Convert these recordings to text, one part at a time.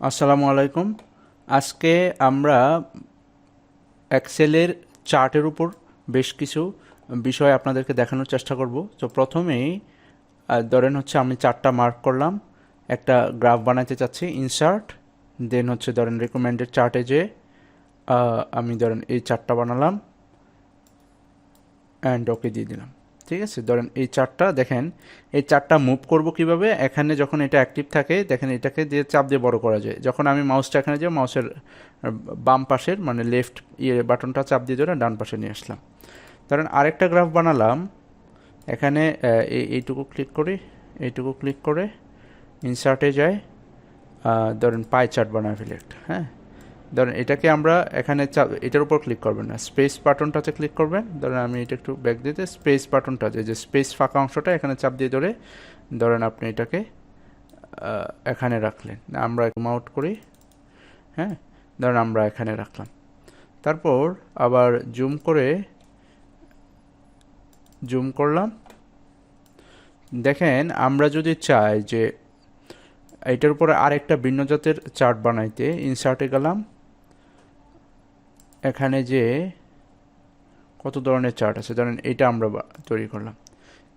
আসসালামু আলাইকুম। আজকে আমরা এক্সেলের চার্টের উপর বেশ কিছু বিষয় আপনাদেরকে দেখানোর চেষ্টা করব। তো প্রথমেই ধরেন হচ্ছে আমি চার্টটা মার্ক করলাম, একটা গ্রাফ বানাতে চাচ্ছি, ইনসার্ট, দেন হচ্ছে ধরেন রেকমেন্ডেড চার্টে যে আমি ধরেন এই চার্টটা বানালাম অ্যান্ড ওকে দিয়ে দিলাম। ঠিক আছে, ধরেন এই চার্টটা দেখেন, এই চার্টটা মুভ করব কিভাবে, এখানে যখন এটা অ্যাক্টিভ থাকে দেখেন এটাকে দিয়ে চাপ দিয়ে বড় করা যায়। যখন আমি মাউসটা এখানে যাই, মাউসের বাম পাশের মানে লেফট বাটনটা চাপ দিয়ে ধরে ডান পাশে নিয়ে আসলাম। ধরেন আরেকটা গ্রাফ বানালাম, এখানে এইটুকু ক্লিক করি, এইটুকু ক্লিক করে ইনসার্টে যাই, ধরেন পাই চার্ট বানায় ফেলি একটা। হ্যাঁ, ধরেন এটাকে আমরা এখানে এটার উপর ক্লিক করবেন না, স্পেস বাটনটাতে ক্লিক করবেন। ধরেন আমি এটা একটু ব্যাক দিতে, স্পেস বাটনটা যে স্পেস ফাঁকা অংশটা এখানে চাপ দিয়ে ধরে ধরেন আপনি এটাকে এখানে রাখলেন, আমরা জুম আউট করি। হ্যাঁ, ধরেন আমরা এখানে রাখলাম, তারপর আবার জুম করলাম। দেখেন আমরা যদি চাই যে এটার উপরে আরেকটা ভিন্ন জাতের চার্ট বানাইতে, ইনসার্টে গেলাম, এখানে যে কত ধরনের চার্ট আছে, ধরেন এটা আমরা তৈরি করলাম,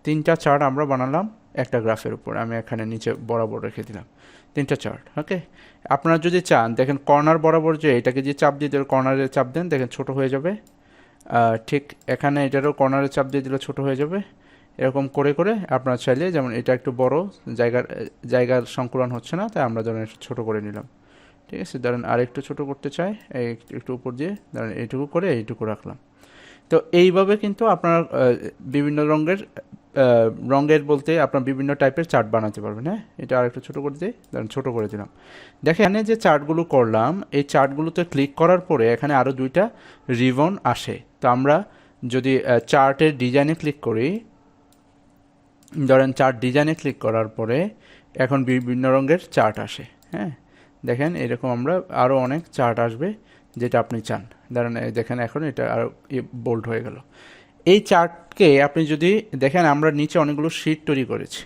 3টা চার্ট আমরা বানালাম একটা গ্রাফের উপর। আমি এখানে নিচে বরাবর রেখে দিলাম 3টা চার্ট। ওকে, আপনারা যদি চান দেখেন কর্নার বরাবর যে এটাকে যে চাপ দিয়ে দিলে, কর্নারে চাপ দেন দেখেন ছোট হয়ে যাবে। ঠিক এখানে এটারও কর্নারে চাপ দিয়ে দিলে ছোট হয়ে যাবে। এরকম করে করে আপনারা চাইলে, যেমন এটা একটু বড়, জায়গার সংকুলন হচ্ছে না, তাই আমরা ধরেন ছোট করে নিলাম। ঠিক আছে, ধরেন আর একটু ছোট করতে চাই, একটু উপর দিয়ে ধরেন এইটুকু করে এইটুকু রাখলাম। তো এইভাবে কিন্তু আপনার বিভিন্ন রঙের বলতে আপনার বিভিন্ন টাইপের চার্ট বানাতে পারবেন। হ্যাঁ, এটা আর একটু ছোটো করে দিয়ে ধরেন ছোটো করে দিলাম। দেখেন এখানে যে চার্টগুলো করলাম, এই চার্টগুলোতে ক্লিক করার পরে এখানে আরও 2টা রিবন আসে। তো আমরা যদি চার্টের ডিজাইনে ক্লিক করি, ধরেন চার্ট ডিজাইনে ক্লিক করার পরে এখন বিভিন্ন রঙের চার্ট আসে। হ্যাঁ, দেখেন এরকম আমরা আরও অনেক চার্ট আসবে যেটা আপনি চান। ধরেন দেখেন এখন এটা আরও বোল্ড হয়ে গেল। এই চার্টকে আপনি যদি দেখেন, আমরা নিচে অনেকগুলো শিট তৈরি করেছি।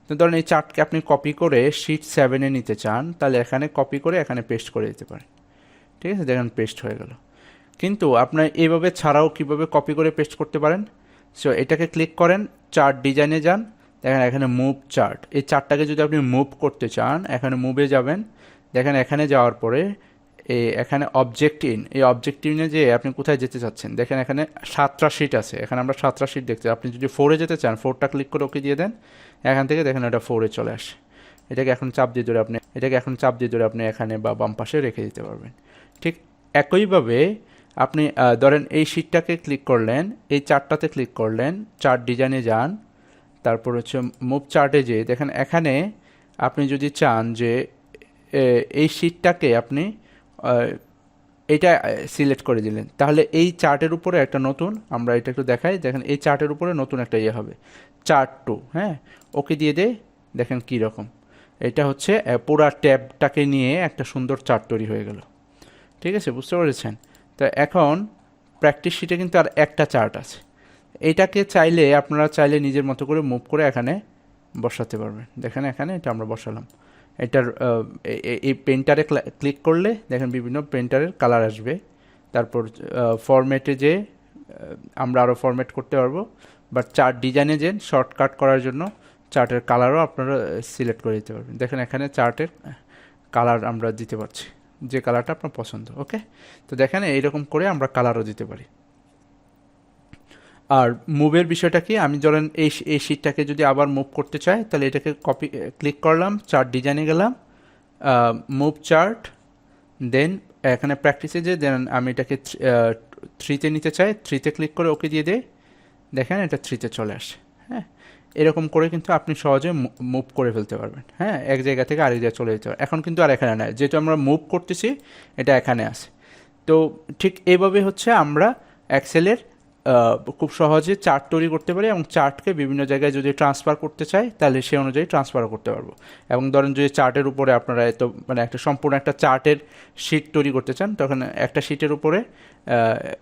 তো ধরেন এই চার্টকে আপনি কপি করে শিট 7-এ নিতে চান, তাহলে এখানে কপি করে এখানে পেস্ট করে দিতে পারেন। ঠিক আছে, দেখেন পেস্ট হয়ে গেল। কিন্তু আপনার এইভাবে ছাড়াও কিভাবে কপি করে পেস্ট করতে পারেন, সো এটাকে ক্লিক করেন, চার্ট ডিজাইনে যান, দেখেন এখানে মুভ চার্ট। এই চার্টটাকে যদি আপনি মুভ করতে চান, এখানে মুভে যাবেন, দেখেন এখানে যাওয়ার পরে এখানে অবজেক্ট ইন, এই অবজেক্ট ইনে যে আপনি কোথায় যেতে চাচ্ছেন, দেখেন এখানে 7টা শিট আছে, এখানে আমরা 7টা শিট দেখতে। আপনি যদি 4-এ যেতে চান, 4টা ক্লিক করে ওকে দিয়ে দেন, এখান থেকে দেখেন এটা 4-এ চলে আসে। এটাকে এখন চাপ দিয়ে ধরে আপনি এখানে বা বাম পাশে রেখে দিতে পারবেন। ঠিক একইভাবে আপনি ধরেন এই শিটটাকে ক্লিক করলেন, এই চার্টটাতে ক্লিক করলেন, চার্ট ডিজাইনে যান, তারপর হচ্ছে মুভ চার্টে যেয়ে দেখেন এখানে আপনি যদি চান যে এই শিটটাকে আপনি এটা সিলেক্ট করে দিলেন, তাহলে এই চার্টের উপরে একটা নতুন, আমরা এটা একটু দেখাই, দেখেন এই চার্টের উপরে নতুন একটা ইয়ে হবে, চার্ট 2। হ্যাঁ, ওকে দিয়ে দে, দেখেন কী রকম এটা হচ্ছে পুরা ট্যাবটাকে নিয়ে একটা সুন্দর চার্ট তৈরি হয়ে গেল। ঠিক আছে, বুঝতে পেরেছেন? তো এখন প্র্যাকটিস শিটে কিন্তু আর একটা চার্ট আছে, এইটাকে চাইলে আপনারা চাইলে নিজের মতো করে মুভ করে এখানে বসাতে পারবেন। দেখেন এখানে এটা আমরা বসালাম, এটার এই পেন্টারে ক্লিক করলে দেখেন বিভিন্ন পেন্টারের কালার আসবে। তারপর ফরম্যাটে যে আমরা আরও ফরম্যাট করতে পারবো, বাট চার্ট ডিজাইনে যে শর্টকাট করার জন্য চার্টের কালারও আপনারা সিলেক্ট করে দিতে পারবেন। দেখেন এখানে চার্টের কালার আমরা দিতে পারছি, যে কালারটা আপনার পছন্দ। ওকে, তো দেখেন এইরকম করে আমরা কালারও দিতে পারি। আর মুভের বিষয়টা কি, আমি ধরেন এই শিটটাকে যদি আবার মুভ করতে চাই, তাহলে এটাকে ক্লিক করলাম, চার্ট ডিজাইনে গেলাম, মুভ চার্ট, দেন এখানে প্র্যাকটিসে যে দেন আমি এটাকে 3-তে নিতে চাই, 3-তে ক্লিক করে ওকে দিয়ে দেই, দেখেন এটা 3-তে চলে আসে। হ্যাঁ, এরকম করে কিন্তু আপনি সহজে মুভ করে ফেলতে পারবেন। হ্যাঁ, এক জায়গা থেকে আরেক জায়গায় চলে যেতে পারবেন। এখন কিন্তু আর এখানে নয়, যেহেতু আমরা মুভ করতেছি এটা এখানে আছে। তো ঠিক এইভাবে হচ্ছে আমরা এক্সেলের খুব সহজে চার্ট তৈরি করতে পারি, এবং চার্টকে বিভিন্ন জায়গায় যদি ট্রান্সফার করতে চাই তাহলে সে অনুযায়ী ট্রান্সফারও করতে পারবো। এবং ধরেন যদি চার্টের উপরে আপনারা এত মানে একটা সম্পূর্ণ একটা চার্টের শিট তৈরি করতে চান, তখন একটা শিটের উপরে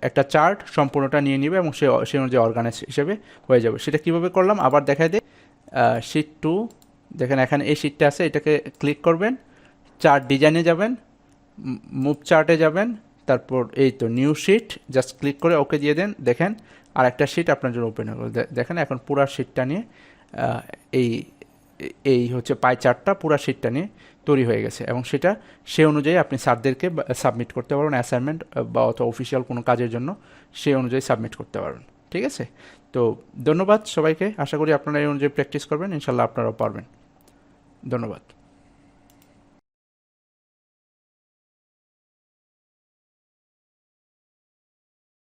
একটা চার্ট সম্পূর্ণটা নিয়ে নিবে এবং সে অনুযায়ী অর্গানাইজ হিসেবে হয়ে যাবে। সেটা কীভাবে করলাম আবার দেখাই দিই। শিট 2, দেখেন এখানে এই শিটটা আছে, এটাকে ক্লিক করবেন, চার্ট ডিজাইনে যাবেন, মুভ চার্টে যাবেন, তারপর এই তো নিউ শিট, জাস্ট ক্লিক করে ওকে দিয়ে দেন। দেখেন আর একটা শিট আপনার জন্য ওপেন হবে। দেখেন এখন পুরো শিটটা নিয়ে এই এই হচ্ছে পাই চার্টটা পুরো শিটটা নিয়ে তৈরি হয়ে গেছে, এবং সেটা সে অনুযায়ী আপনি স্যারদেরকে সাবমিট করতে পারবেন অ্যাসাইনমেন্ট বা অথবা অফিসিয়াল কোনো কাজের জন্য সেই অনুযায়ী সাবমিট করতে পারবেন। ঠিক আছে, তো ধন্যবাদ সবাইকে। আশা করি আপনারা এই অনুযায়ী প্র্যাকটিস করবেন, ইনশাল্লাহ আপনারাও পারবেন। ধন্যবাদ।